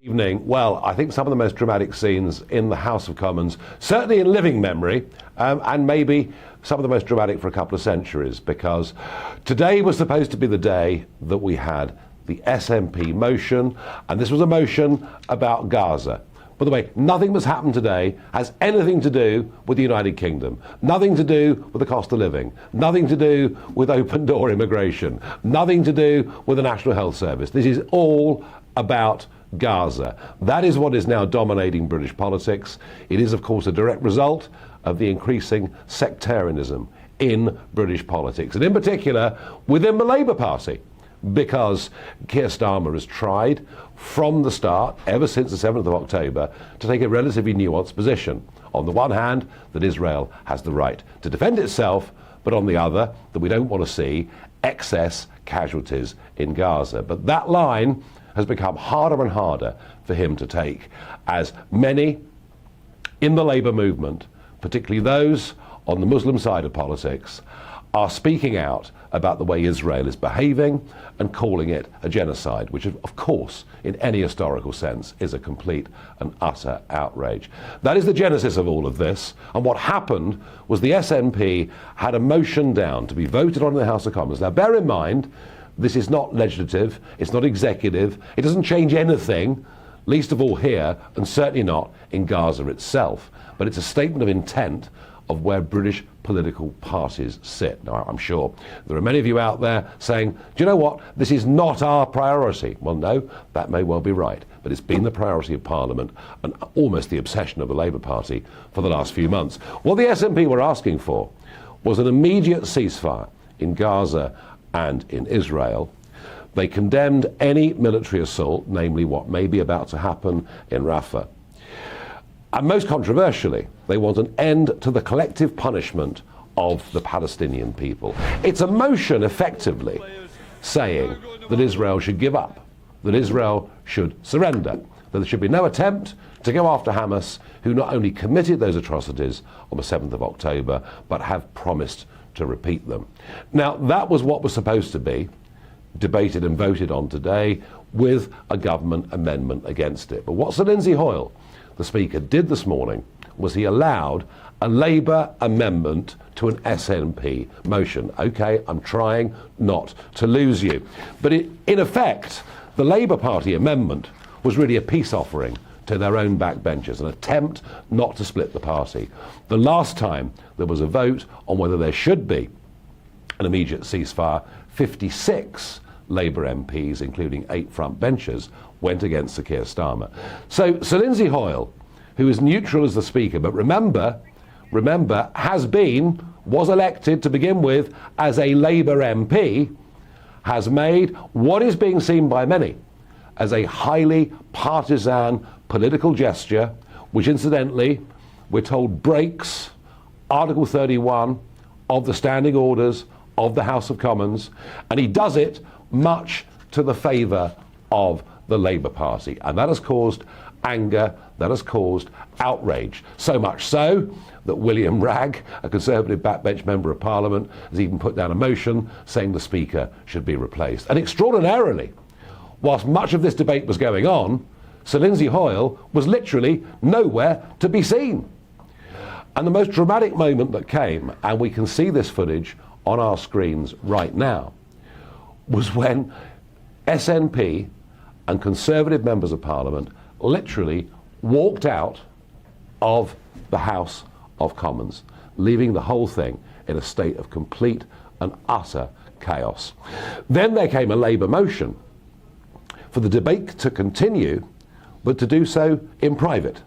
Evening. Well, I think some of the most dramatic scenes in the House of Commons, certainly in living memory, and maybe some of the most dramatic for a couple of centuries, because today was supposed to be the day that we had the SNP motion, and this was a motion about Gaza. By the way, nothing that's happened today has anything to do with the United Kingdom, nothing to do with the cost of living, nothing to do with open door immigration, nothing to do with the National Health Service. This is all about Gaza. That is what is now dominating British politics. It is, of course, a direct result of the increasing sectarianism in British politics, and in particular within the Labour Party, because Keir Starmer has tried from the start, ever since the 7th of October, to take a relatively nuanced position. On the one hand, that Israel has the right to defend itself, but on the other, that we don't want to see excess casualties in Gaza. But that line has become harder and harder for him to take, as many in the Labour movement, particularly those on the Muslim side of politics, are speaking out about the way Israel is behaving and calling it a genocide, which of course, in any historical sense, is a complete and utter outrage. That is the genesis of all of this, and what happened was the SNP had a motion down to be voted on in the House of Commons. Now bear in mind, this is not legislative, it's not executive, it doesn't change anything, least of all here, and certainly not in Gaza itself. But it's a statement of intent of where British political parties sit. Now, I'm sure there are many of you out there saying, do you know what, this is not our priority. Well, no, that may well be right, but it's been the priority of Parliament and almost the obsession of the Labour Party for the last few months. What the SNP were asking for was an immediate ceasefire in Gaza and in Israel. They condemned any military assault, namely what may be about to happen in Rafah. And most controversially, they want an end to the collective punishment of the Palestinian people. It's a motion effectively saying that Israel should give up, that Israel should surrender, that there should be no attempt to go after Hamas, who not only committed those atrocities on the 7th of October, but have promised to repeat them. Now, that was what was supposed to be debated and voted on today, with a government amendment against it. But what Sir Lindsay Hoyle, the Speaker, did this morning was he allowed a Labour amendment to an SNP motion. OK, I'm trying not to lose you. But in effect, the Labour Party amendment was really a peace offering to their own backbenchers, an attempt not to split the party. The last time there was a vote on whether there should be an immediate ceasefire, 56 Labour MPs, including 8 front benchers, went against Sir Keir Starmer. So Sir Lindsay Hoyle, who is neutral as the Speaker, but remember, was elected to begin with as a Labour MP, has made what is being seen by many as a highly partisan political gesture, which incidentally, we're told breaks Article 31 of the standing orders of the House of Commons, and he does it much to the favour of the Labour Party. And that has caused anger, that has caused outrage. So much so that William Ragg, a Conservative backbench member of Parliament, has even put down a motion saying the Speaker should be replaced. And extraordinarily, whilst much of this debate was going on, Sir Lindsay Hoyle was literally nowhere to be seen. And the most dramatic moment that came, and we can see this footage on our screens right now, was when SNP and Conservative members of Parliament literally walked out of the House of Commons, leaving the whole thing in a state of complete and utter chaos. Then there came a Labour motion for the debate to continue, but to do so in private.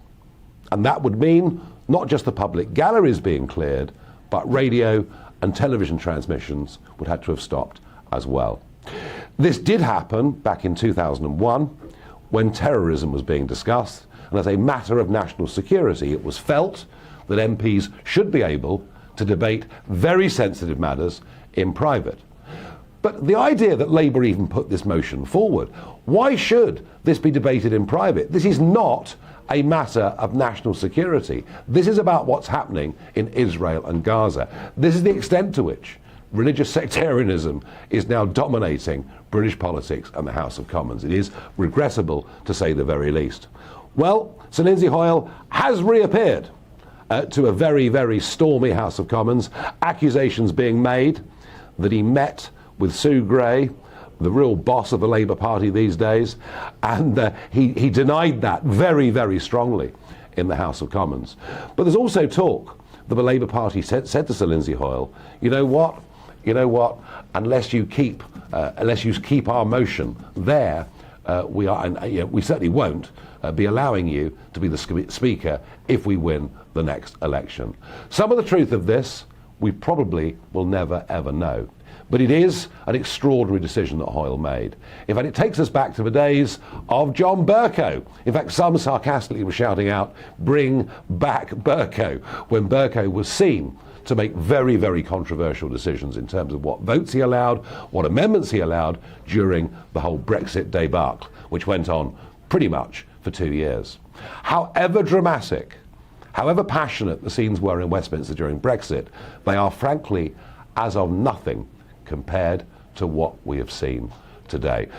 And that would mean not just the public galleries being cleared, but radio and television transmissions would have to have stopped as well. This did happen back in 2001 when terrorism was being discussed, and as a matter of national security, it was felt that MPs should be able to debate very sensitive matters in private. But the idea that Labour even put this motion forward, why should this be debated in private? This is not a matter of national security. This is about what's happening in Israel and Gaza. This is the extent to which religious sectarianism is now dominating British politics and the House of Commons. It is regrettable, to say the very least. Well, Sir Lindsay Hoyle has reappeared to a very, very stormy House of Commons, accusations being made that he met with Sue Gray, the real boss of the Labour Party these days, and he denied that very, very strongly in the House of Commons. But there's also talk that the Labour Party said to Sir Lindsay Hoyle, you know what, unless you keep our motion there, we certainly won't be allowing you to be the Speaker if we win the next election. Some of the truth of this we probably will never ever know. But it is an extraordinary decision that Hoyle made. In fact, it takes us back to the days of John Bercow. In fact, some sarcastically were shouting out, "Bring back Bercow," when Bercow was seen to make very, very controversial decisions in terms of what votes he allowed, what amendments he allowed during the whole Brexit debacle, which went on pretty much for 2 years. However dramatic, however passionate the scenes were in Westminster during Brexit, they are frankly as of nothing compared to what we have seen today.